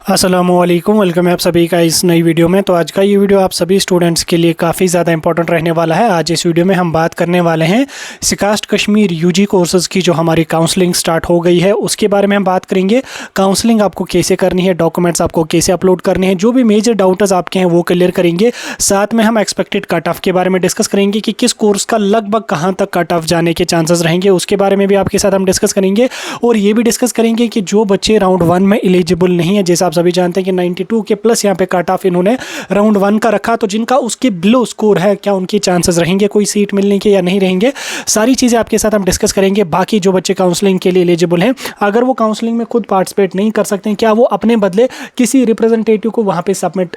अस्सलामुअलैकुम, वेलकम है आप सभी का इस नई वीडियो में। तो आज का ये वीडियो आप सभी स्टूडेंट्स के लिए काफ़ी ज़्यादा इंपॉर्टेंट रहने वाला है। आज इस वीडियो में हम बात करने वाले हैं सिकास्ट कश्मीर यूजी कोर्सेज़ की जो हमारी काउंसलिंग स्टार्ट हो गई है उसके बारे में हम बात करेंगे। काउंसलिंग आपको कैसे करनी है, डॉक्यूमेंट्स आपको कैसे अपलोड करने हैं, जो भी मेजर डाउट्स आपके हैं वो क्लियर करेंगे। साथ में हम एक्सपेक्टेड कट ऑफ के बारे में डिस्कस करेंगे कि किस कोर्स का लगभग कहाँ तक कट ऑफ जाने के चांसेस रहेंगे, उसके बारे में भी आपके साथ हम डिस्कस करेंगे। और ये भी डिस्कस करेंगे कि जो बच्चे राउंड 1 में एलिजिबल नहीं है, जैसे आप सभी जानते हैं कि 92 के प्लस यहाँ पे कट ऑफ इन्होंने राउंड 1 का रखा, तो जिनका उसके बिलो स्कोर है क्या उनकी चांसेस रहेंगे कोई सीट मिलने के या नहीं रहेंगे, सारी चीज़ें आपके साथ हम डिस्कस करेंगे। बाकी जो बच्चे काउंसलिंग के लिए एलिजिबल हैं, अगर वो काउंसलिंग में खुद पार्टिसिपेट नहीं कर सकते हैं, क्या वो अपने बदले किसी रिप्रेजेंटेटिव को वहाँ पे सबमिट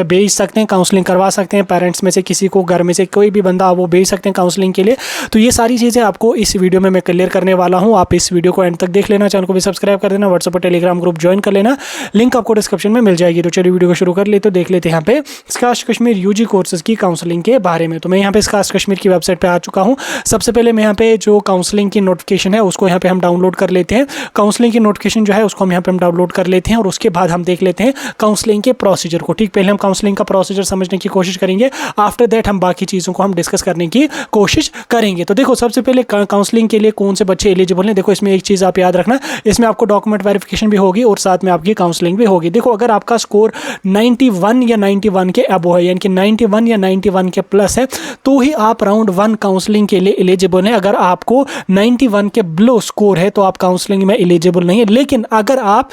भेज सकते हैं, काउंसलिंग करवा सकते हैं, पेरेंट्स में से किसी को, घर में से कोई भी बंदा वो भेज सकते हैं काउंसलिंग के लिए। तो ये सारी चीज़ें आपको इस वीडियो में मैं क्लियर करने वाला हूँ। आप इस वीडियो को एंड तक देख लेना, चैनल को भी सब्सक्राइब कर देना, व्हाट्सएप और टेलीग्राम ग्रुप ज्वाइन कर लेना, लिंक आपको डिस्क्रिप्शन में मिल जाएगी। तो चलिए वीडियो को शुरू कर लेते, तो देख लेते हैं यहाँ पे सिकास्ट कश्मीर यूजी कोर्सेज की काउंसलिंग के बारे में। तो मैं यहाँ पे सिकास्ट कश्मीर की वेबसाइट पे आ चुका हूँ। सबसे पहले मैं यहाँ पे जो काउंसलिंग की नोटिफिकेशन है उसको यहाँ पे हम डाउनलोड कर लेते हैं। काउंसलिंग की नोटिफिकेशन जो है उसको हम यहाँ पे हम डाउनलोड कर लेते हैं और उसके बाद हम देख लेते हैं काउंसलिंग के प्रोसीजर को। ठीक, पहले हम काउंसलिंग का प्रोसीजर समझने की कोशिश करेंगे, आफ्टर दैट हम बाकी चीज़ों को हम डिस्कस करने की कोशिश करेंगे। तो देखो, सबसे पहले काउंसलिंग के लिए कौन से बच्चे एलिजिबल हैं। देखो, इसमें एक चीज़ आप याद रखना, इसमें आपको डॉक्यूमेंट वेरिफिकेशन भी होगी और साथ में आपकी काउंसलिंग भी होगी। देखो, अगर आपका स्कोर 91 या 91 के अबो है, यानी कि 91 या 91 के प्लस है, तो ही आप राउंड 1 काउंसलिंग के लिए एलिजिबल हैं। अगर आपको 91 के बिलो स्कोर है तो आप काउंसलिंग में एलिजिबल नहीं है। लेकिन अगर आप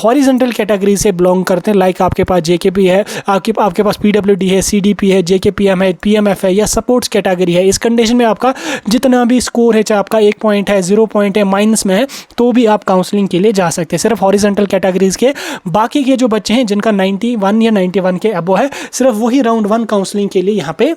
हॉरिजॉन्टल कैटेगरी से बिलोंग करते हैं, लाइक आपके पास जेकेपी है, आपके पास पीडब्ल्यूडी है, सीडीपी है, जेकेपीएम है, पीएमएफ है या सपोर्ट्स कैटेगरी है, इस कंडीशन में आपका जितना भी स्कोर है, चाहे आपका 1 पॉइंट है, 0 पॉइंट है, माइनस में है, तो भी आप काउंसलिंग के लिए जा सकते हैं। सिर्फ हॉरिजॉन्टल कैटेगरीज के, बाकी के जो बच्चे हैं जिनका 91 या 91 के अबो है, सिर्फ वही राउंड 1 काउंसलिंग के लिए यहाँ पे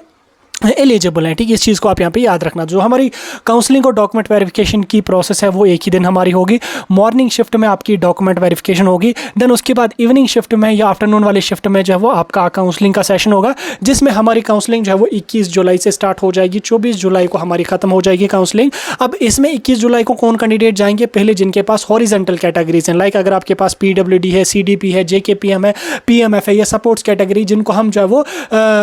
एलिजिबल है। ठीक है, इस चीज़ को आप यहाँ पे याद रखना। जो हमारी काउंसलिंग और डॉक्यूमेंट वेरिफिकेशन की प्रोसेस है वो एक ही दिन हमारी होगी। मॉर्निंग शिफ्ट में आपकी डॉक्यूमेंट वेरिफिकेशन होगी, देन उसके बाद इवनिंग शिफ्ट में या आफ्टरनून वाली शिफ्ट में जो है वो आपका काउंसलिंग का सेशन होगा, जिसमें हमारी काउंसलिंग जो है वो 21 जुलाई से स्टार्ट हो जाएगी, 24 जुलाई को हमारी खत्म हो जाएगी काउंसलिंग। अब इसमें 21 जुलाई को कौन कैंडिडेट जाएंगे? पहले जिनके पास हॉरिजॉन्टल कैटेगरीज हैं, लाइक अगर आपके पास पीडब्ल्यूडी है, सीडीपी है, जेकेपीएम है, पीएमएफ है या सपोर्ट्स कैटेगरी, जिनको हम जो है वो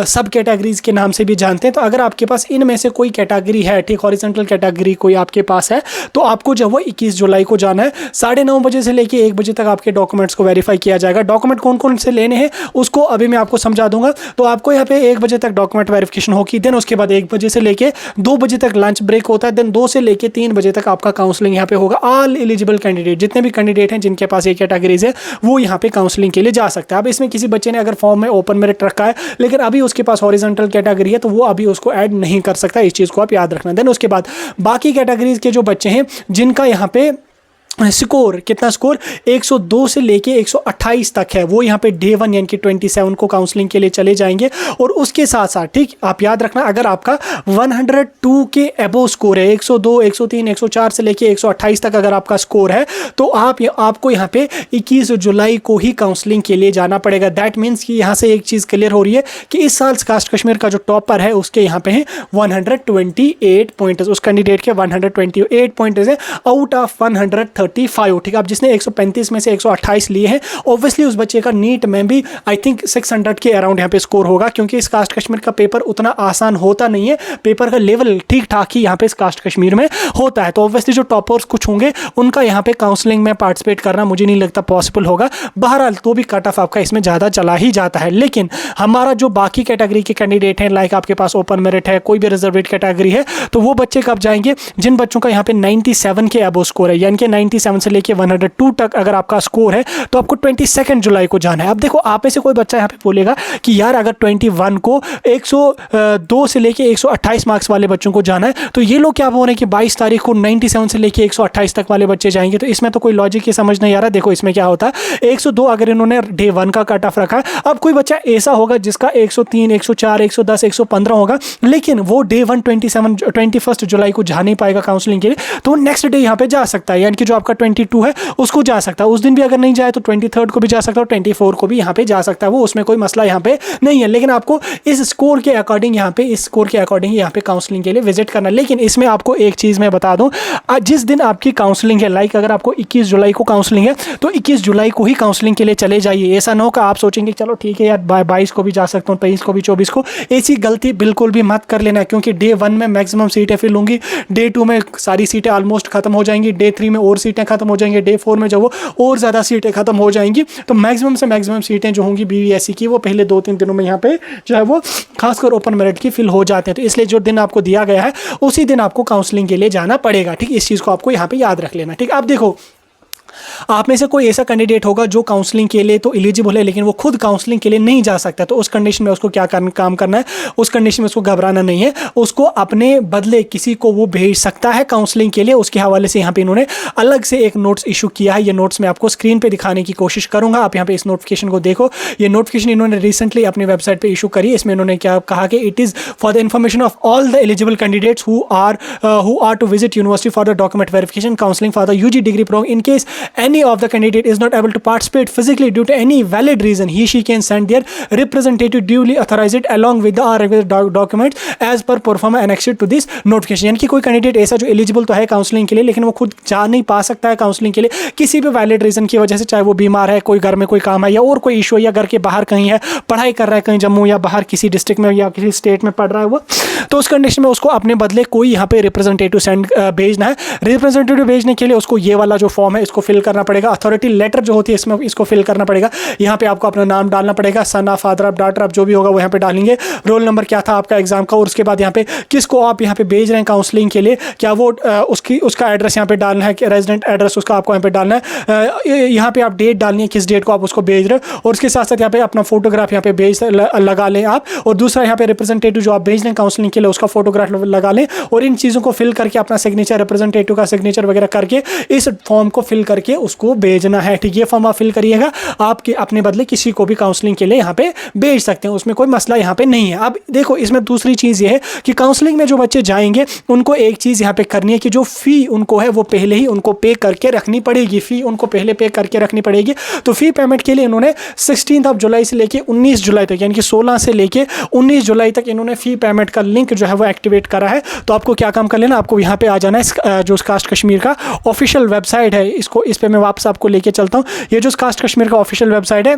सब कैटेगरीज के नाम से भी जानते हैं। तो अगर आपके पास इनमें से कोई कैटेगरी है, ठीक, हॉरिजॉन्टल कैटेगरी कोई आपके पास है, तो आपको जो वो 21 जुलाई को जाना है। 9:30 बजे से लेके 1 बजे तक आपके डॉक्यूमेंट्स को वेरीफाई किया जाएगा। डॉक्यूमेंट कौन कौन से लेने हैं उसको अभी मैं आपको समझा दूंगा। तो आपको यहाँ पे 1 बजे तक डॉक्यूमेंट वेरिफिकेशन होगी, देन उसके बाद 1 बजे से लेके 2 बजे तक लंच ब्रेक होता है, देन 2 से लेके 3 बजे तक आपका काउंसलिंग यहाँ पे होगा। ऑल एलिजिबल कैंडिडेट, जितने भी कैंडिडेट हैं जिनके पास ये कैटेगरीज है, वो यहाँ पे काउंसलिंग के लिए जा सकते हैं। अब इसमें किसी बच्चे ने अगर फॉर्म में ओपन मेरिट रखा है लेकिन अभी उसके पास हॉरिजॉन्टल कैटेगरी है, तो वो अभी उसको ऐड नहीं कर सकता। इस चीज़ को आप याद रखना। देन उसके बाद बाकी कैटेगरीज के जो बच्चे हैं जिनका यहाँ पे स्कोर, कितना स्कोर 102 से लेके 128 तक है, वो यहाँ पे डे 1 यानी कि 27 को काउंसलिंग के लिए चले जाएंगे। और उसके साथ साथ, ठीक, आप याद रखना, अगर आपका 102 के अबो स्कोर है, 102, 103, 104 से लेके 128 तक अगर आपका स्कोर है, तो आपको यहाँ पे 21 जुलाई को ही काउंसलिंग के लिए जाना पड़ेगा। दैट मीन्स कि यहाँ से एक चीज़ क्लियर हो रही है कि इस साल सिकास्ट कश्मीर का जो टॉपर है उसके यहाँ पे है 128 पॉइंट्स, उस कैंडिडेट के 128 पॉइंट्स है आउट ऑफ 135। ठीक है, अब जिसने 135 में से 128 लिए हैं, ऑब्वियसली उस बच्चे का नीट में भी आई थिंक 600 के अराउंड यहाँ पे स्कोर होगा, क्योंकि इस कास्ट कश्मीर का पेपर उतना आसान होता नहीं है। पेपर का लेवल ठीक ठाक ही यहाँ पे इस कास्ट कश्मीर में होता है। तो ऑब्वियसली जो टॉपर्स कुछ होंगे उनका यहाँ पे काउंसलिंग में पार्टिसिपेट करना मुझे नहीं लगता पॉसिबल होगा। बहरहाल तो भी कट ऑफ आपका इसमें ज़्यादा चला ही जाता है। लेकिन हमारा जो बाकी कैटेगरी के कैंडिडेट हैं, लाइक आपके पास ओपन मेरिट है, कोई भी रिजर्वेड कैटेगरी है, तो वो बच्चे कब जाएंगे? जिन बच्चों का यहाँ पे 97 के अबो स्कोर है, यानी कि 97 से लेके 102 तक अगर आपका स्कोर है, तो आपको 22 जुलाई को जाना है। अब देखो, आप में से कोई बच्चा यहाँ पे बोलेगा कि यार अगर 21 को 102 से लेके 128 मार्क्स वाले बच्चों को जाना है, तो ये लोग क्या बोल रहे हैं कि 22 तारीख को 97 से लेके 128 तक वाले बच्चे जाएंगे। तो इसमें तो कोई लॉजिक ही समझ नहीं आ रहा। देखो, इसमें क्या होता है, 102 अगर इन्होंने डे 1 का कट ऑफ रखा है, अब कोई बच्चा ऐसा होगा जिसका 103, 104, 110, 115 होगा, लेकिन वो डे 1 21 जुलाई को जा नहीं पाएगा काउंसलिंग के लिए, तो नेक्स्ट डे यहाँ पे जा सकता है। यानी कि जो आपका 22 है उसको जा सकता है, उस दिन भी अगर नहीं जाए तो 23 को भी जा सकता है और 24 को भी यहाँ पे जा सकता है, वो उसमें कोई मसला यहाँ पे नहीं है। लेकिन आपको इस स्कोर के अकॉर्डिंग यहाँ पे काउंसलिंग के लिए विजिट करना। लेकिन इसमें आपको एक चीज़ मैं बता दूं, जिस दिन आपकी काउंसलिंग है, लाइक अगर आपको 21 जुलाई को काउंसलिंग है तो 21 जुलाई को ही काउंसलिंग के लिए चले जाइए। ऐसा ना हो कि आप सोचेंगे चलो ठीक है यार 22 को भी जा सकता हूँ, 23 को भी, 24 को, ऐसी गलती बिल्कुल भी मत कर लेना, क्योंकि डे 1 में मैक्सिमम सीटें फिल होंगी, डे 2 में सारी सीटें ऑलमोस्ट खत्म हो जाएंगी, डे 3 में और सीटें खत्म हो जाएंगी, डे 4 में जो वो और ज़्यादा सीटें खत्म हो जाएंगी। तो मैक्सिमम से मैक्सिमम सीटें जो होंगी BVSC की वो पहले 2-3 दिनों में यहाँ पे जो है वो खासकर ओपन मेरिट की फिल हो जाते हैं। तो इसलिए जो दिन आपको दिया गया है उसी दिन आपको काउंसलिंग के लिए जाना पड़ेगा, ठीक। इस चीज़ को आपको यहाँ पे याद रख लेना, ठीक। आप देखो, आप में से कोई ऐसा कैंडिडेट होगा जो काउंसलिंग के लिए तो एलिजिबल है लेकिन वो खुद काउंसलिंग के लिए नहीं जा सकता, तो उस कंडीशन में उसको क्या काम करना है, उस कंडीशन में उसको घबराना नहीं है, उसको अपने बदले किसी को वो भेज सकता है काउंसलिंग के लिए। उसके हवाले से यहाँ पे इन्होंने अलग से एक नोट्स इशू किया है, ये नोट्स मैं आपको स्क्रीन पे दिखाने की कोशिश करूंगा, आप यहाँ पे इस नोटिफिकेशन को देखो। ये नोटिफिकेशन इन्होंने रिसेंटली अपनी वेबसाइट पर इशू करी। इसमें इन्होंने क्या कहा कि it is for the information of all the eligible candidates who are to visit university for the document verification counselling for the UG degree programme, in case any of the candidate is not able to participate physically due to any valid reason, he/she can send their representative duly authorized along with the documents as per performa annexed to this notification। यानी कि कोई candidate ऐसा जो eligible तो है counselling के लिए लेकिन वो खुद जा नहीं पा सकता है काउंसलिंग के लिए किसी भी वैलिड रीजन की वजह से, चाहे वो बीमार है, कोई घर में कोई काम है या और कोई इशू है, या घर के बाहर कहीं है, पढ़ाई कर रहा है कहीं जम्मू या बाहर किसी डिस्ट्रिक्ट में या किसी स्टेट में पढ़ रहा है वो, तो उस कंडीशन में उसको अपने बदले कोई यहाँ पे रिप्रेजेंटेटिव भेजना है। रिप्रेजेंटेटिव भेजने के लिए उसको ये वाला जो फॉर्म है इसको फिल करना पड़ेगा, अथॉरिटी लेटर जो होती है इसमें इसको फिल करना पड़ेगा। यहाँ पे आपको अपना नाम डालना पड़ेगा, son of, father of, daughter of, जो भी होगा वो यहाँ पे डालेंगे, रोल नंबर क्या था आपका एग्जाम का, और उसके बाद यहाँ पे किसको आप यहाँ पे भेज रहे हैं काउंसलिंग के लिए, क्या वो उसका एड्रेस यहाँ पे डालना है, रेजिडेंट एड्रेस उसका आपको यहाँ पे डालना है, यहाँ पे आप डेट डालनी है किस डेट को आप उसको भेज रहे हो, और उसके साथ साथ यहाँ पे अपना फोटोग्राफ यहाँ पे लगा लें आप, और दूसरा यहाँ पे रिप्रेजेंटेटिव जो आप भेज रहे हैं काउंसलिंग के लिए उसका फोटोग्राफ लगा लें, और इन चीज़ों को फिल करके अपना सिग्नेचर, रिप्रेजेंटेटिव का सिग्नेचर वगैरह करके इस फॉर्म को फिल करके उसको भेजना है, ठीक। ये फॉर्म आप फिल करिएगा, आपके अपने बदले किसी को भी काउंसलिंग के लिए यहाँ पे भेज सकते हैं, उसमें कोई मसला यहाँ पे नहीं है। अब देखो इसमें दूसरी चीज़ ये है कि काउंसलिंग में जो बच्चे जाएंगे उनको एक चीज़ यहाँ पे करनी है कि जो फ़ी उनको है वो पहले ही उनको पे करके रखनी पड़ेगी, फ़ी उनको पहले पे करके रखनी पड़ेगी। तो फ़ी पेमेंट के लिए इन्होंने 16 जुलाई से लेके 19 जुलाई तक, यानी कि 16 से लेके 19 जुलाई तक इन्होंने फ़ी पेमेंट का लिंक जो है वो एक्टिवेट करा है। तो आपको क्या काम कर लेना, आपको यहाँ पे आ जाना है, जो कास्ट कश्मीर का ऑफिशियल वेबसाइट है, इस पे मैं वापस आपको लेके चलता हूँ। ये जो कास्ट कश्मीर का ऑफिशियल वेबसाइट है,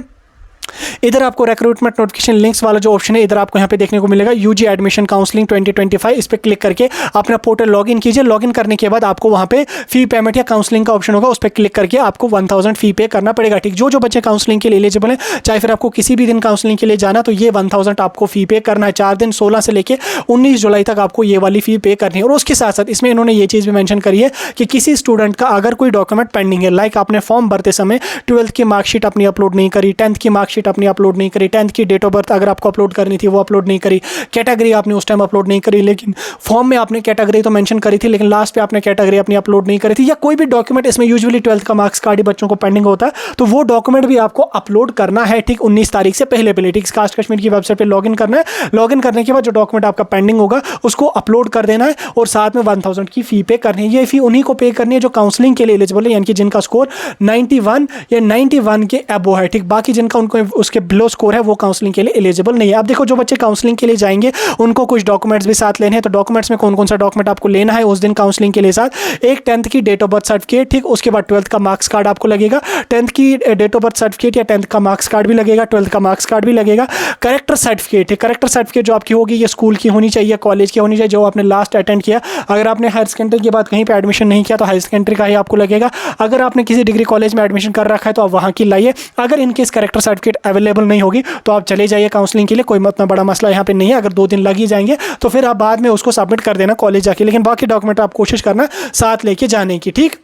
इधर आपको रिक्रूटमेंट नोटिफिकेशन लिंक्स वाला जो ऑप्शन है इधर आपको यहाँ पे देखने को मिलेगा, UG एडमिशन काउंसलिंग 2025, इस पे क्लिक करके अपना पोर्टल लॉगिन कीजिए। लॉगिन करने के बाद आपको वहाँ पे फी पेमेंट या काउंसलिंग का ऑप्शन होगा, उस पर क्लिक करके आपको 1000 फी पे करना पड़ेगा, ठीक। जो बच्चे काउंसलिंग के लिए एलिजिबल है, चाहे फिर आपको किसी भी दिन काउंसलिंग के लिए जाना, तो ये 1000 आपको फी पे करना है। 4 दिन 16 से लेकर 19 जुलाई तक आपको ये वाली फी पे करनी है। और उसके साथ साथ इसमें इन्होंने ये चीज़ भी मैंशन करी है कि किसी स्टूडेंट का अगर कोई डॉक्यूमेंट पेंडिंग है, लाइक आपने फॉर्म भरते समय 12th की मार्कशीट अपनी अपलोड नहीं करी, 10th की मार्कशीट अपनी अपलोड नहीं करी, 10th की डेट ऑफ बर्थ अगर आपको अपलोड करनी थी वो अपलोड नहीं करी, कैटेगरी आपने उस टाइम अपलोड नहीं करी, लेकिन फॉर्म में आपने कैटेगरी तो मेंशन करी थी लेकिन लास्ट पे आपने कैटेगरी अपनी अपलोड नहीं करी थी, या कोई भी डॉक्यूमेंट, इसमें यूजुअली 12th का मार्क्स कार्ड ही बच्चों को पेंडिंग होता है, तो वो डॉक्यूमेंट भी आपको अपलोड करना है, ठीक, 19 तारीख से पहले, ठीक। कास्ट कश्मीर की वेबसाइट पर लॉगिन करना है, लॉगिन करने के बाद जो डॉक्यूमेंट आपका पेंडिंग होगा उसको अपलोड कर देना है, और साथ में 1000 की फी पे करनी है। ये फी उन्हीं को पे करनी है जो काउंसलिंग के लिए एलिजिबल है, यानी कि जिनका स्कोर 91 या 91 के अबो है, ठीक। बाकी जिनका उनको उसके बिलो स्कोर है वो काउंसलिंग के लिए एलिजिबल नहीं है। अब देखो जो बच्चे काउंसलिंग के लिए जाएंगे उनको कुछ डॉक्यूमेंट्स भी साथ लेने हैं, तो डॉक्यूमेंट्स में कौन कौन सा डॉक्यूमेंट आपको लेना है उस दिन काउंसलिंग के लिए साथ, एक 10th की डेट ऑफ बर्थ सर्टिफिकेट, ठीक। उसके बाद 12th का मार्क्स कार्ड आपको लगेगा, 10th की डेट ऑफ बर्थ सर्टिफिकेट या 10th का मार्क्स कार्ड भी लगेगा, 12th का मार्क्स कार्ड भी लगेगा, करेक्टर सर्टिफिकेट है, करेक्टर सर्टिफिकेट जो आपकी होगी ये स्कूल की होनी चाहिए, कॉलेज की होनी चाहिए, जो आपने लास्ट अटेंड किया। अगर आपने हायर सेकेंडरी के बाद कहीं पे एडमिशन नहीं किया तो हायर सेकेंडरी का ही आपको लगेगा। अगर आपने किसी डिग्री कॉलेज में एडमिशन कर रखा है तो आप वहाँ की लाइए। अगर इनकेस करेक्टर सर्टिफिकेट अवेलेबल नहीं होगी तो आप चले जाइए काउंसलिंग के लिए, कोई इतना बड़ा मसला यहाँ पे नहीं है। अगर 2 दिन लग ही जाएंगे तो फिर आप बाद में उसको सबमिट कर देना कॉलेज जाके, लेकिन बाकी डॉक्यूमेंट आप कोशिश करना साथ लेके जाने की, ठीक।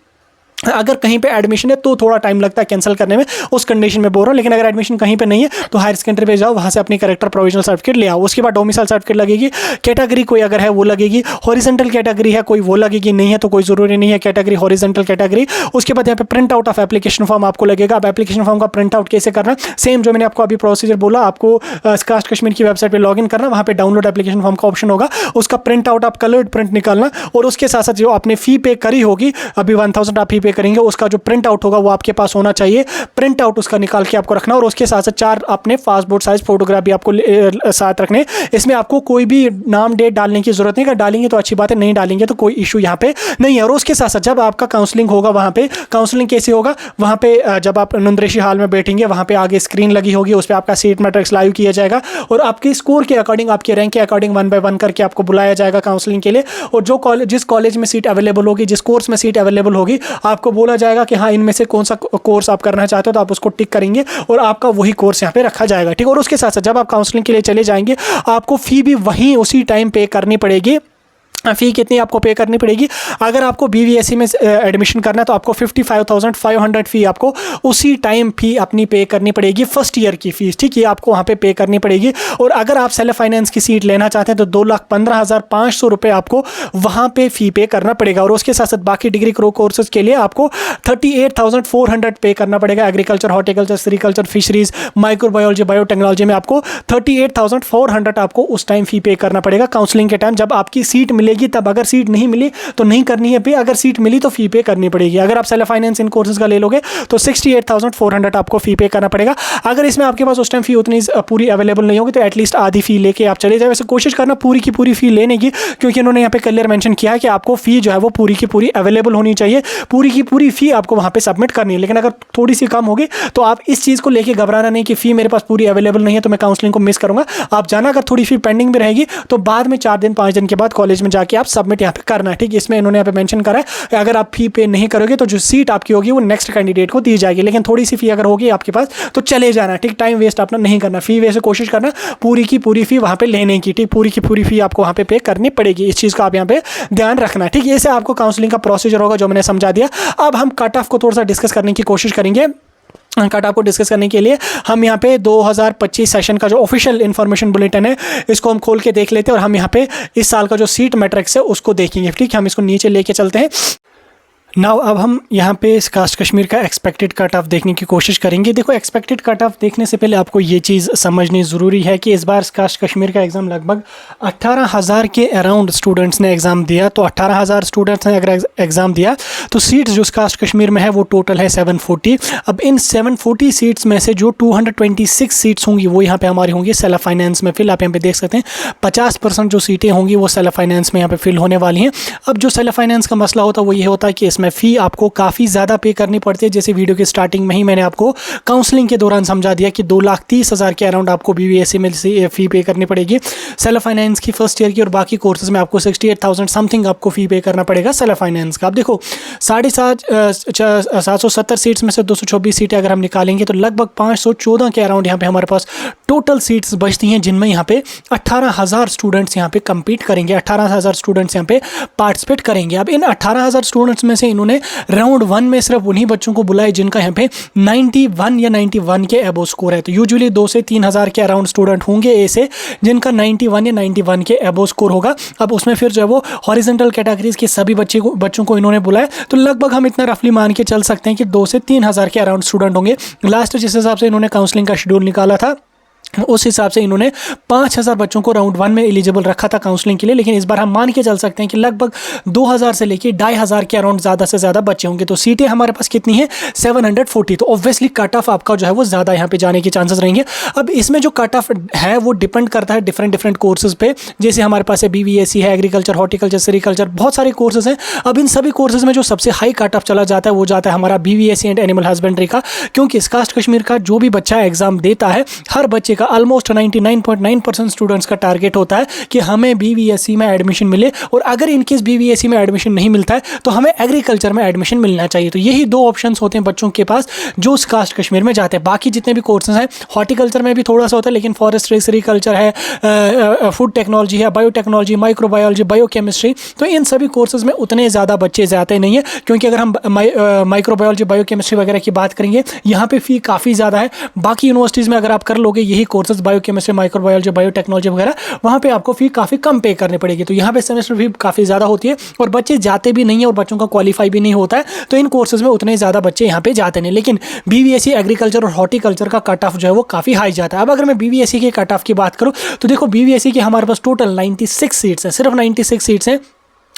अगर कहीं पे एडमिशन है तो थोड़ा टाइम लगता है कैंसिल करने में, उस कंडीशन में बोल रहा हूँ, लेकिन अगर एडमिशन कहीं पे नहीं है तो हायर सेकेंडरी पे जाओ, वहाँ से अपनी करेक्टर प्रोविजनल सर्टिफिकेट ले आओ। उसके बाद डोमिसाइल सर्टिफिकेट लगेगी, कैटेगरी कोई अगर है वो लगेगी, हॉरिजॉन्टल कैटेगरी है कोई वो लगेगी, नहीं है तो कोई ज़रूरी नहीं है कैटेगरी हॉरिजॉन्टल कैटेगरी। उसके बाद यहाँ पे print out of application form आपको लगेगा। अब एप्लीकेशन फॉर्म का प्रिंट आउट कैसे करना, सेम जो मैंने आपको अभी प्रोसीजर बोला, आपको कास्ट कश्मीर की वेबसाइट पर लॉगिन करना, वहाँ पे डाउनलोड एप्लीकेशन फॉर्म का ऑप्शन होगा, उसका प्रिंट आउट आप कलर्ड प्रिंट निकालना, और उसके साथ साथ जो आपने फ़ी पे करी होगी, अभी 1000 आप फी पे करेंगे उसका जो प्रिंट आउट होगा वो आपके पास होना चाहिए। प्रिंट आउट उसका निकाल के आपको रखना, और उसके साथ साथ 4 अपने पासपोर्ट साइज फोटोग्राफ भी आपको साथ रखने। इसमें आपको कोई भी नाम डेट डालने की जरूरत नहीं, अगर डालेंगे तो अच्छी बात है, नहीं डालेंगे तो कोई इशू यहाँ पे नहीं है। और उसके साथ साथ जब आपका काउंसलिंग होगा, वहाँ पे काउंसलिंग कैसे होगा, वहाँ पे जब आप नुंद्रेशी हॉल में बैठेंगे, वहाँ पे आगे स्क्रीन लगी होगी, उस पर आपका सीट मैट्रिक्स लाइव किया जाएगा और आपके स्कोर के अकॉर्डिंग, आपके रैंक के अकॉर्डिंग 1 बाय 1 करके आपको बुलाया जाएगा काउंसलिंग के लिए। और जो जिस कॉलेज में सीट अवेलेबल होगी, जिस कोर्स में सीट अवेलेबल होगी, आपको बोला जाएगा कि हाँ इनमें से कौन सा कोर्स आप करना चाहते हो, तो आप उसको टिक करेंगे और आपका वही कोर्स यहाँ पे रखा जाएगा, ठीक। और उसके साथ साथ जब आप काउंसलिंग के लिए चले जाएंगे, आपको फी भी वहीं उसी टाइम पे करनी पड़ेगी। फ़ी कितनी आपको पे करनी पड़ेगी? अगर आपको BVSC में एडमिशन करना है तो आपको 55,500 फ़ी आपको उसी टाइम फ़ी अपनी पे करनी पड़ेगी, फर्स्ट ईयर की फ़ीस, ठीक है, आपको वहाँ पे करनी पड़ेगी। और अगर आप सेल्फ फाइनेंस की सीट लेना चाहते हैं तो 2,15,500 रुपये आपको वहाँ पे फ़ी पे करना पड़ेगा। और उसके साथ साथ बाकी डिग्री कोर्सेज के लिए आपको 38,400 पे करना पड़ेगा। Agriculture, horticulture, sericulture, fisheries, microbiology, biotechnology में आपको 38,400 आपको उस टाइम फ़ी पे करना पड़ेगा काउंसलिंग के टाइम, जब आपकी सीट मिलेगी तब। अगर सीट नहीं मिली तो नहीं करनी है पे, अगर सीट मिली तो फी पे करनी पड़ेगी। अगर आप सेल्फ फाइनेंस इन कोर्सेज का ले लोगे तो 68,400 आपको फी पे करना पड़ेगा। अगर इसमें आपके पास उस टाइम फी उतनी पूरी अवेलेबल नहीं होगी तो एटलीस्ट आधी फी लेके आप चले जाए। वैसे कोशिश करना पूरी की पूरी फी लेने की, क्योंकि इन्होंने यहाँ पे क्लियर मेंशन किया है कि आपको फी जो है वो पूरी की पूरी अवेलेबल होनी चाहिए, पूरी की पूरी फी आपको वहाँ पे सबमिट करनी है। लेकिन अगर थोड़ी सी कम होगी तो आप इस चीज़ को लेके घबराना नहीं कि फी मेरे पास पूरी अवेलेबल नहीं है तो मैं काउंसलिंग को मिस करूँगा। आप जाना, अगर थोड़ी फी पेंडिंग भी रहेगी तो बाद में 4 दिन 5 दिन के बाद कॉलेज में जाके आप सबमिट यहाँ पे करना है, ठीक। इसमें इन्होंने यहाँ पे मेंशन करा है कि अगर आप फी पे नहीं करोगे तो जो सीट आपकी होगी वो नेक्स्ट कैंडिडेट को दी जाएगी। लेकिन थोड़ी सी फी अगर होगी आपके पास तो चले जाना, ठीक। टाइम वेस्ट अपना नहीं करना, फी वैसे कोशिश करना पूरी की पूरी फी वहाँ पे लेने की, ठीक। पूरी की पूरी फी आपको वहाँ पे करनी पड़ेगी, इस चीज़ का आप यहाँ पे ध्यान रखना, ठीक। ऐसे आपको काउंसलिंग का प्रोसीजर होगा जो मैंने समझा दिया। अब हम कट ऑफ को थोड़ा सा डिस्कस करने की कोशिश करेंगे। कट ऑफ को डिस्कस करने के लिए हम यहाँ पे 2025 सेशन का जो ऑफिशियल इन्फॉर्मेशन बुलेटिन है इसको हम खोल के देख लेते हैं और हम यहाँ पे इस साल का जो सीट मैट्रिक्स है उसको देखेंगे, ठीक। हम इसको नीचे लेके चलते हैं। नाउ अब हम यहाँ पे इस कास्ट कश्मीर का एक्सपेक्टेड कट ऑफ देखने की कोशिश करेंगे। देखो, एक्सपेक्टेड कट ऑफ देखने से पहले आपको ये चीज़ समझनी ज़रूरी है कि इस बार कास्ट कश्मीर का एग्ज़ाम लगभग 18,000 के अराउंड स्टूडेंट्स ने एग्ज़ाम दिया। तो 18,000 स्टूडेंट्स ने अगर एग्ज़ाम दिया तो सीट्स जो कास्ट कश्मीर में है वो टोटल है 740। अब इन 740 सीट्स में से जो 226 सीट्स होंगी वो यहाँ पे हमारी होंगी सेल्फ फाइनेंस में फिल। आप यहाँ पे देख सकते हैं 50% जो सीटें होंगी वो सेल्फ फाइनेंस में यहाँ पे फिल होने वाली हैं। अब जो सेल्फ फाइनेंस का मसला होता है वो ये होता है कि इसमें फ़ी आपको काफ़ी ज़्यादा पे करनी पड़ती है। जैसे वीडियो के स्टार्टिंग में ही मैंने आपको काउंसलिंग के दौरान समझा दिया कि 2,30,000 के अराउंड आपको BVSC में से फ़ी पे करनी पड़ेगी सेल्फ फाइनेंस की फर्स्ट ईयर की, और बाकी कोर्सेज में आपको 68,000 समथिंग आपको फ़ी पे करना पड़ेगा सेल्फ फाइनेंस का। अब देखो 770 सीट्स में से 226 सीटें अगर हम निकालेंगे तो लगभग 514 के अराउंड यहाँ पे हमारे पास टोटल सीट्स बचती हैं, जिनमें यहाँ पे 18,000 स्टूडेंट्स यहाँ पे कम्पीट करेंगे, 18,000 स्टूडेंट्स यहाँ पे पार्टिसिपेट करेंगे। अब इन 18,000 स्टूडेंट्स में से इन्होंने राउंड 1 में सिर्फ उन्हीं बच्चों को बुलाए जिनका यहाँ पे 91 या 91 के अबो स्कोर है। तो यूजुअली 2 से 3,000 के अराउंड स्टूडेंट होंगे ऐसे जिनका 91 या 91 के अबो स्कोर होगा। अब उसमें फिर जो है वो हॉरिजॉन्टल कैटेगरीज के सभी बच्चों को इन्होंने बुलाया, तो लगभग हम इतना रफली मान के चल सकते हैं कि 2 से 3,000 के अराउंड स्टूडेंट होंगे। लास्ट जिस हिसाब से इन्होंने काउंसलिंग का शेड्यूल निकाला था उस हिसाब से इन्होंने 5,000 बच्चों को राउंड 1 में एलिजिबल रखा था काउंसलिंग के लिए। लेकिन इस बार हम मान के चल सकते हैं कि लगभग 2,000 से लेकर 2,500 के अराउंड ज़्यादा से ज़्यादा बच्चे होंगे। तो सीटें हमारे पास कितनी है 740। तो ऑब्वियसली कट ऑफ आपका जो है वो ज़्यादा यहाँ पे जाने के चांसेस रहेंगे। अब इसमें जो कट ऑफ है वो डिपेंड करता है डिफरेंट कोर्सेज पे। जैसे हमारे पास है BVSC है, एग्रीकल्चर, हॉर्टिकल्चर, सेरिकल्चर, बहुत सारे कोर्सेज हैं। अब इन सभी कोर्सेज में जो सबसे हाई कट ऑफ चला जाता है वो जाता है हमारा BVSC एंड एनिमल हस्बेंड्री का, क्योंकि इस कास्ट कश्मीर का जो भी बच्चा एग्जाम देता है हर बच्चे का ऑलमोस्ट 99.9% स्टूडेंट्स का टारगेट होता है कि हमें BVSC में एडमिशन मिले, और अगर इनकेस BVSC में एडमिशन नहीं मिलता है तो हमें एग्रीकल्चर में एडमिशन मिलना चाहिए। तो यही 2 ऑप्शंस होते हैं बच्चों के पास जो इस कास्ट कश्मीर में जाते हैं। बाकी जितने भी कोर्सेज हैं, हॉर्टिकल्चर में भी थोड़ा सा होता है, लेकिन फॉरेस्ट्री, सेरिकल्चर है, फूड टेक्नोलॉजी है, बायोटेक्नोलॉजी, माइक्रोबायोलॉजी, बायोकेमिस्ट्री, तो इन सभी कोर्सेज में उतने ज़्यादा बच्चे जाते नहीं है। क्योंकि अगर हम माइक्रोबायोलॉजी, बायोकेमिस्ट्री वगैरह की बात करेंगे यहाँ पे फ़ी काफ़ी ज़्यादा है। बाकी यूनिवर्सिटीज़ में अगर आप कर लोगे यही कोर्सेज बायोकेमिस्ट्री, माइक्रोबायोलॉजी, बायोटेक्नोलॉजी वगैरह, वहाँ पे आपको फी काफ़ी कम पे करनी पड़ेगी। तो यहाँ पे सेमेस्टर फी काफ़ी ज़्यादा होती है और बच्चे जाते भी नहीं है और बच्चों का क्वालिफाई भी नहीं होता है। तो इन कोर्सेज में उतने ज़्यादा बच्चे यहाँ पे जाते नहीं। लेकिन BVSC, एग्रीकल्चर और हॉर्टिकल्चर का कट ऑफ जो है वो काफ़ी हाई जाता है। अब अगर मैं BVSC के कट ऑफ की बात करूँ तो देखो BVSC की हमारे पास टोटल 96 सीट्स हैं, सिर्फ 96 सीट्स हैं।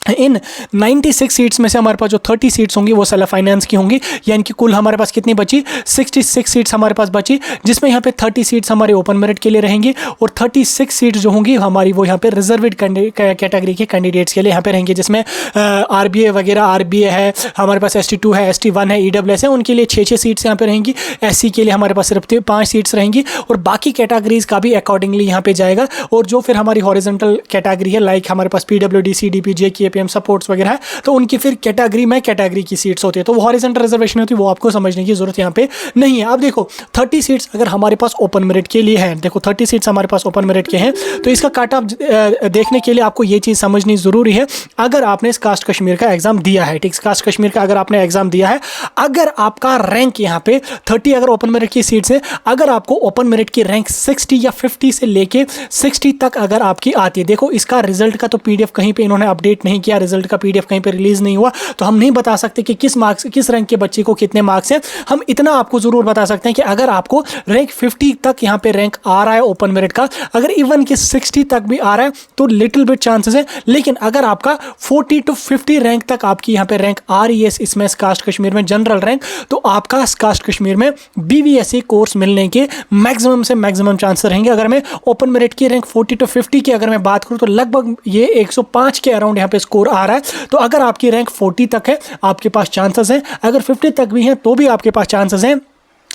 इन 96 सीट्स में से हमारे पास जो 30 सीट्स होंगी वो सेल्फ फाइनेंस की होंगी, यानी कि कुल हमारे पास कितनी बची, 66 सीट्स हमारे पास बची, जिसमें यहाँ पे 30 सीट्स हमारे ओपन मेरिट के लिए रहेंगी और 36 सीट्स जो होंगी हमारी वो यहाँ पे रिजर्वेड कैटेगरी के कैंडिडेट्स के लिए यहाँ पे रहेंगी, जिसमें आरबीए वगैरह, आरबीए है हमारे पास, ST2 है, ST1 है, EWS है, उनके लिए 6 सीट्स यहाँ पे रहेंगी। SC के लिए हमारे पास सिर्फ 5 सीट्स रहेंगी और बाकी कैटेगरीज का भी अकॉर्डिंगली यहाँ पे जाएगा। और जो फिर हमारी हॉरिजॉन्टल कैटेगरी है, लाइक हमारे पास PWD, CDP, JK, APM supports वगैरह है, तो उनकी फिर कैटेगरी में कैटेगरी की सीट्स होती है, तो वो हॉरिजॉन्टल रिजर्वेशन होती है, वो आपको समझने की जरूरत यहाँ पे नहीं है। अब देखो 30 सीट्स अगर हमारे पास ओपन मेरिट के लिए है, देखो 30 सीट्स हमारे पास ओपन मेरिट के हैं, तो इसका काट ऑफ देखने के लिए आपको ये चीज़ समझनी जरूरी है। अगर आपने इस कास्ट कश्मीर का एग्जाम दिया है, ठीक, कास्ट कश्मीर का अगर आपने एग्जाम दिया है, अगर आपका रैंक यहाँ पे 30 अगर ओपन मेरिट की सीट्स है, अगर आपको ओपन मेरिट की रैंक 60 या 50 से लेके 60 तक अगर आपकी आती है, देखो इसका रिजल्ट का तो PDF कहीं पे इन्होंने अपडेट नहीं किया, रिजल्ट का PDF कहीं पे रिलीज नहीं हुआ, तो हम नहीं बता सकते कि किस मार्क्स, किस रैंक के बच्चे को कितने मार्क्स हैं। हम इतना आपको जरूर बता सकते हैं कि अगर आपको रैंक 50 तक यहाँ पे रैंक आ रहा है ओपन मेरिट का, अगर इवन कि 60 तक भी आ रहा है तो लिटिल बिट चांसेस है, लेकिन अगर आपका 40 to 50 रैंक तक आपकी यहाँ पे रैंक आ रही है इसमें कास्ट कश्मीर में जनरल रैंक, तो आपका कास्ट कश्मीर में BVSC कोर्स मिलने के मैक्सिमम से मैक्सिमम चांसेस रहेंगे। अगर मैं ओपन मेरिट की रैंक 40 to 50 की अगर मैं बात करूं तो लगभग ये 105 के अराउंड यहाँ पे स्कोर आ रहा है, तो अगर आपकी रैंक 40 तक है आपके पास चांसेस हैं, अगर 50 तक भी हैं तो भी आपके पास चांसेस हैं,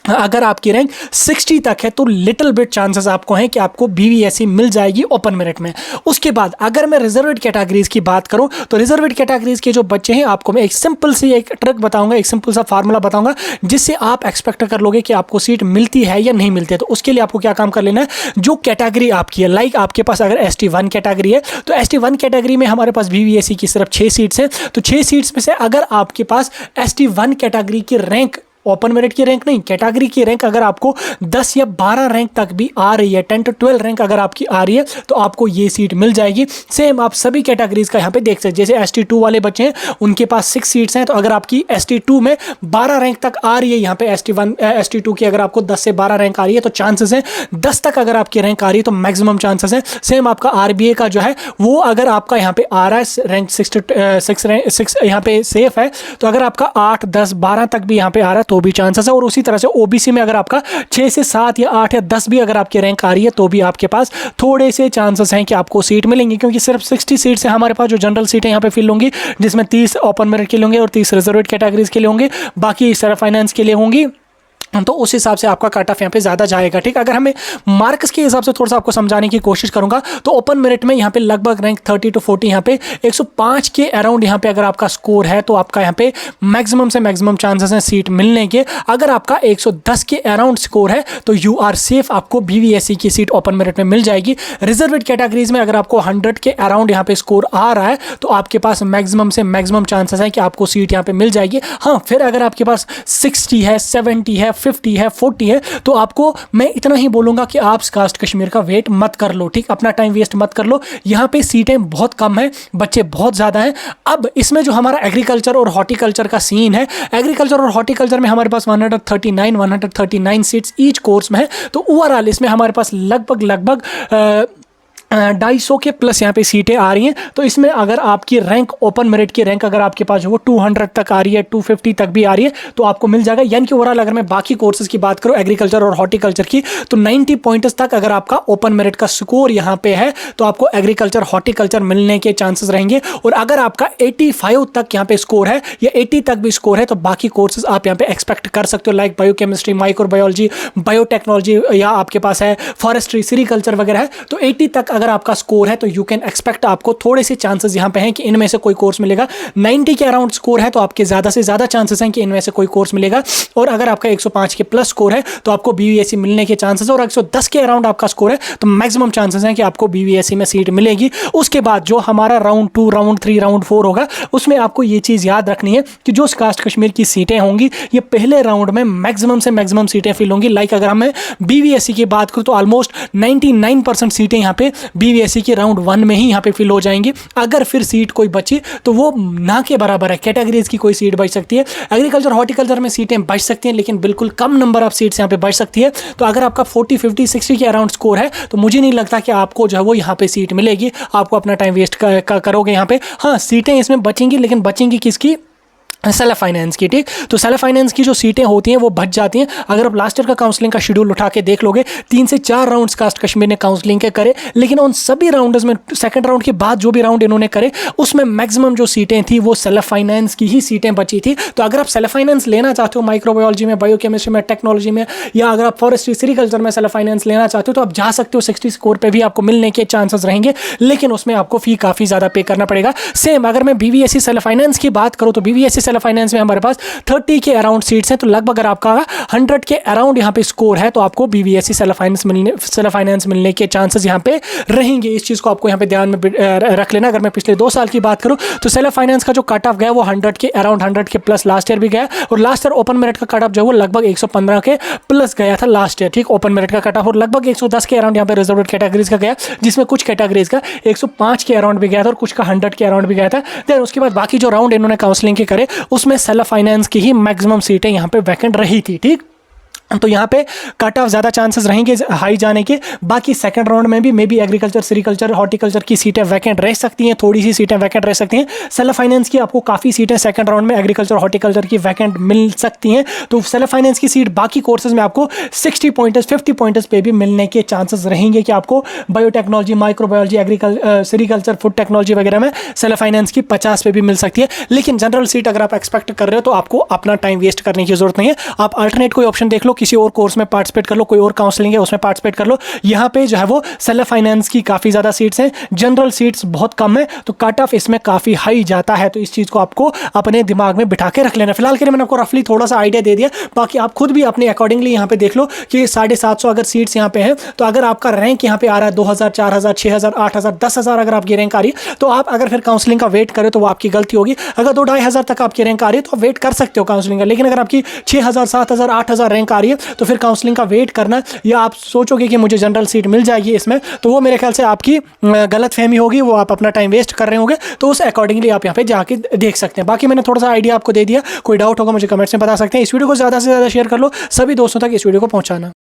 अगर आपकी रैंक 60 तक है तो लिटिल बिट चांसेस आपको हैं कि आपको BVSC मिल जाएगी ओपन मेरिट में। उसके बाद अगर मैं रिजर्वेड कैटेगरीज की बात करूं तो रिजर्वेड कैटेगरीज के जो बच्चे हैं, आपको मैं एक सिंपल सी एक ट्रिक बताऊंगा, एक सिंपल सा फार्मूला बताऊंगा जिससे आप एक्सपेक्ट कर लोगे कि आपको सीट मिलती है या नहीं मिलती है। तो उसके लिए आपको क्या काम कर लेना है, जो कैटेगरी आपकी है, लाइक आपके पास अगर ST1 कैटेगरी है तो ST1 कैटेगरी में हमारे पास BVSC की सिर्फ 6 सीट्स हैं, तो 6 सीट्स में से अगर आपके पास ST1 कैटेगरी की रैंक, ओपन मेरिट की रैंक नहीं, कैटेगरी की रैंक अगर आपको 10 या 12 रैंक तक भी आ रही है, 10 to 12 रैंक अगर आपकी आ रही है तो आपको ये सीट मिल जाएगी। सेम आप सभी कैटेगरीज का यहाँ पे देख सकते हैं, जैसे ST2 वाले बच्चे हैं उनके पास 6 सीट्स हैं, तो अगर आपकी ST2 में 12 रैंक तक आ रही है, यहाँ पे ST2 की अगर आपको 10 से 12 रैंक आ रही है तो चांसेस हैं, 10 तक अगर आपकी रैंक आ रही है तो मैक्सिमम चांसेस हैं। सेम आपका RBA का जो है वो अगर आपका यहाँ पे आ रहा है रैंक 6 यहाँ पे सेफ है, तो अगर आपका 8, 10, 12 तक भी यहाँ पे आ रहा है तो भी चांसेस है। और उसी तरह से OBC में अगर आपका 6 से 7 या 8 या 10 भी अगर आपकी रैंक आ रही है तो भी आपके पास थोड़े से चांसेस हैं कि आपको सीट मिलेंगी, क्योंकि सिर्फ 60 सीट से हमारे पास जो जनरल सीटें यहाँ पे फिल होंगी, जिसमें 30 ओपन मेरिट के लिए होंगे और 30 रिजर्वेड कैटेगरीज के लिए होंगे, बाकी सेल्फ फाइनेंस के लिए होंगी, तो उस हिसाब से आपका कट ऑफ यहाँ पे ज़्यादा जाएगा। ठीक, अगर हमें मार्क्स के हिसाब से थोड़ा सा आपको समझाने की कोशिश करूंगा तो ओपन मेरिट में यहाँ पे लगभग रैंक 30 to 40 यहाँ पे 105 के अराउंड यहाँ पे अगर आपका स्कोर है तो आपका यहाँ पे मैक्सिमम से मैक्सिमम चांसेस हैं सीट मिलने के। अगर आपका 110 के अराउंड स्कोर है तो यू आर सेफ, आपको BVSC की सीट ओपन मेरिट में मिल जाएगी। रिजर्वेड कैटेगरीज में अगर आपको 100 के अराउंड यहाँ पे स्कोर आ रहा है तो आपके पास मैक्सिमम से मैक्सिमम चांसेस है कि आपको सीट यहाँ पे मिल जाएगी। हाँ, फिर अगर आपके पास 60 है, 70 है, 50 है, 40 है, तो आपको मैं इतना ही बोलूंगा कि आप कास्ट कश्मीर का वेट मत कर लो। ठीक, अपना टाइम वेस्ट मत कर लो, यहाँ पे सीटें बहुत कम है, बच्चे बहुत ज़्यादा हैं। अब इसमें जो हमारा एग्रीकल्चर और हॉर्टिकल्चर का सीन है, एग्रीकल्चर और हॉर्टिकल्चर में हमारे पास 139 सीट्स ईच कोर्स में है, तो ओवरऑल इसमें हमारे पास लगभग 250 के प्लस यहाँ पे सीटें आ रही हैं। तो इसमें अगर आपकी रैंक, ओपन मेरिट की रैंक अगर आपके पास वो 200 तक आ रही है, 250 तक भी आ रही है तो आपको मिल जाएगा। यानी कि ओवरऑल अगर मैं बाकी कोर्सेज की बात करूँ एग्रीकल्चर और हॉर्टिकल्चर की, तो 90 पॉइंट्स तक अगर आपका ओपन मेरिट का स्कोर यहाँ पे है तो आपको एग्रीकल्चर हॉर्टिकल्चर मिलने के चांसेस रहेंगे। और अगर आपका 85 तक यहाँ पे स्कोर है या 80 तक भी स्कोर है तो बाकी कोर्सेज आप यहाँ पे एक्सपेक्ट कर सकते हो, लाइक बायोकेमिस्ट्री, माइक्रोबायोलॉजी, बायोटेक्नोलॉजी, या आपके पास है फॉरेस्ट्री, सेरिकल्चर वगैरह है। तो 80 तक अगर आपका स्कोर है तो यू कैन एक्सपेक्ट, आपको थोड़े से चांसेस यहां पे हैं कि इनमें से कोई कोर्स मिलेगा। 90 के अराउंड स्कोर है तो आपके ज्यादा से ज्यादा चांसेस हैं कि इनमें से कोई कोर्स मिलेगा। और अगर आपका 105 के प्लस स्कोर है तो आपको BVSC मिलने के चांसेस, और 110 के अराउंड आपका स्कोर है तो मैक्सिमम चांसेस हैं कि आपको BVSC में सीट मिलेगी। उसके बाद जो हमारा राउंड 2, राउंड 3, राउंड 4 होगा उसमें आपको ये चीज याद रखनी है कि जो कास्ट कश्मीर की सीटें होंगी ये पहले राउंड में मैक्सिमम से मैक्सिमम सीटें फिल होंगी। लाइक अगर हमें BVSC की बात करूं तो ऑलमोस्ट 99% सीटें यहाँ पे BVSC के राउंड 1 में ही यहाँ पे फिल हो जाएंगी। अगर फिर सीट कोई बची तो वो ना के बराबर है, कैटेगरीज की कोई सीट बच सकती है। एग्रीकल्चर हॉर्टिकल्चर में सीटें बच सकती हैं, लेकिन बिल्कुल कम नंबर ऑफ सीट्स यहाँ पे बच सकती है। तो अगर आपका 40, 50, 60 के अराउंड स्कोर है तो मुझे नहीं लगता कि आपको जो है वो यहाँ पे सीट मिलेगी। आपको अपना टाइम वेस्ट करोगे यहाँ पे। हाँ, सीटें इसमें बचेंगी, लेकिन बचेंगी किसकी? सेल्फ फाइनेंस की। ठीक, तो सेल्फ फाइनेंस की जो सीटें होती हैं वो बच जाती हैं। अगर आप लास्ट ईयर का काउंसलिंग का शेड्यूल उठा के देख लोगे, 3 से 4 राउंड्स कास्ट कश्मीर ने काउंसलिंग के करे, लेकिन उन सभी राउंड्स में सेकंड राउंड के बाद जो भी राउंड इन्होंने करे उसमें मैक्सिमम जो सीटें थी वो सेल्फ फाइनेंस की ही सीटें बची थी। तो अगर आप सेल्फ फाइनेंस लेना चाहते हो माइक्रोबायोलॉजी में, बायोकेमिस्ट्री में, टेक्नोलॉजी में, या अगर आप फॉरेस्ट्री सेरिकल्चर में सेल्फ फाइनेंस लेना चाहते हो तो आप जा सकते हो। 60 स्कोर पे भी आपको मिलने के चांसेस रहेंगे, लेकिन उसमें आपको फी काफ़ी ज़्यादा पे करना पड़ेगा। सेम अगर मैं BVSC सेल्फ फाइनेंस की बात करूँ तो BVSC सेल्फ फाइनेंस में हमारे पास 30 के अराउंड सीट्स हैं। तो लगभग अगर आपका 100 के अराउंड यहाँ पे स्कोर है तो आपको BVSC सेल्फ फाइनेंस मिलने के चांसेस यहाँ पे रहेंगे। इस चीज़ को आपको यहाँ पे ध्यान में रख लेना। अगर मैं पिछले 2 साल की बात करूँ तो सेल्फ फाइनेंस का जो कट ऑफ गया वो 100 के अराउंड, 100 के प्लस लास्ट ईयर भी गया, और लास्ट ईयर ओपन मेरिट का कट ऑफ जो है वो लगभग 115 के प्लस गया था लास्ट ईयर। ठीक, ओपन मेरिट का कट ऑफ, और लगभग 110 के अराउंड यहाँ पे रिजर्व्ड कैटेगरीज का गया, जिसमें कुछ कैटेगरीज का 105 के अराउंड भी गया था और कुछ का 100 के अराउंड भी गया था। देन उसके बाद बाकी जो राउंड इन्होंने काउंसलिंग के करे उसमें सेल्फ फाइनेंस की ही मैक्सिमम सीटें यहाँ पे वैकेंट रही थी। ठीक, तो यहाँ पे कट ऑफ ज़्यादा चांसेस रहेंगे हाई जाने के। बाकी सेकंड राउंड में भी may be agriculture, sericulture, horticulture की सीटें वैकेंट रह सकती हैं, थोड़ी सी सीटें वैकेंट रह सकती हैं। सेल्फ फाइनेंस की आपको काफ़ी सीटें सेकंड राउंड में एग्रीकल्चर, हॉर्टिकल्चर की वैकेंट मिल सकती हैं। तो सेल्फ फाइनेंस की सीट बाकी कोर्सेज में आपको 60 पॉइंटर्स, 50 पॉइंटर्स पे भी मिलने के चांसेस रहेंगे कि आपको biotechnology, microbiology, agriculture, sericulture, food technology वगैरह में सेल्फ फाइनेंस की 50 पे भी मिल सकती है। लेकिन जनरल सीट अगर आप एक्सपेक्ट कर रहे हो तो आपको अपना टाइम वेस्ट करने की जरूरत नहीं है। आप अल्टरनेट कोई ऑप्शन देख लो, किसी और कोर्स में पार्टिसिपेट कर लो, कोई और काउंसलिंग है उसमें पार्टिसिपेट कर लो। यहाँ पे जो है वो सेल्फ फाइनेंस की काफ़ी ज़्यादा सीट्स हैं, जनरल सीट्स बहुत कम है, तो कट ऑफ इसमें काफ़ी हाई जाता है। तो इस चीज़ को आपको अपने दिमाग में बिठा के रख लेना। फिलहाल के लिए मैंने आपको रफली थोड़ा सा आइडिया दे दिया, बाकी आप खुद भी अपने अकॉर्डिंगली यहाँ पे देख लो कि 750 अगर सीट्स यहाँ पे हैं तो अगर आपका रैंक यहाँ पे आ रहा है 2000, 4000, 6000, 8000, 10,000 अगर आपकी रैंक आ रही है तो आप अगर फिर काउंसलिंग का वेट करें तो वो आपकी गलती होगी। अगर 2-2,500 तक आपकी रैंक आ रही है तो आप वेट कर सकते हो काउंसलिंग का, लेकिन अगर आपकी 6000, 7000, 8000 रैंक आ रही है तो फिर काउंसलिंग का वेट करना, या आप सोचोगे कि मुझे जनरल सीट मिल जाएगी इसमें, तो वो मेरे ख्याल से आपकी गलत फहमी होगी, वो आप अपना टाइम वेस्ट कर रहे होंगे। तो उस अकॉर्डिंगली आप यहाँ पे जाके देख सकते हैं। बाकी मैंने थोड़ा सा आइडिया आपको दे दिया, कोई डाउट होगा मुझे कमेंट्स में बता सकते हैं। इस वीडियो को ज़्यादा से ज़्यादा शेयर कर लो, सभी दोस्तों तक इस वीडियो को पहुँचाना।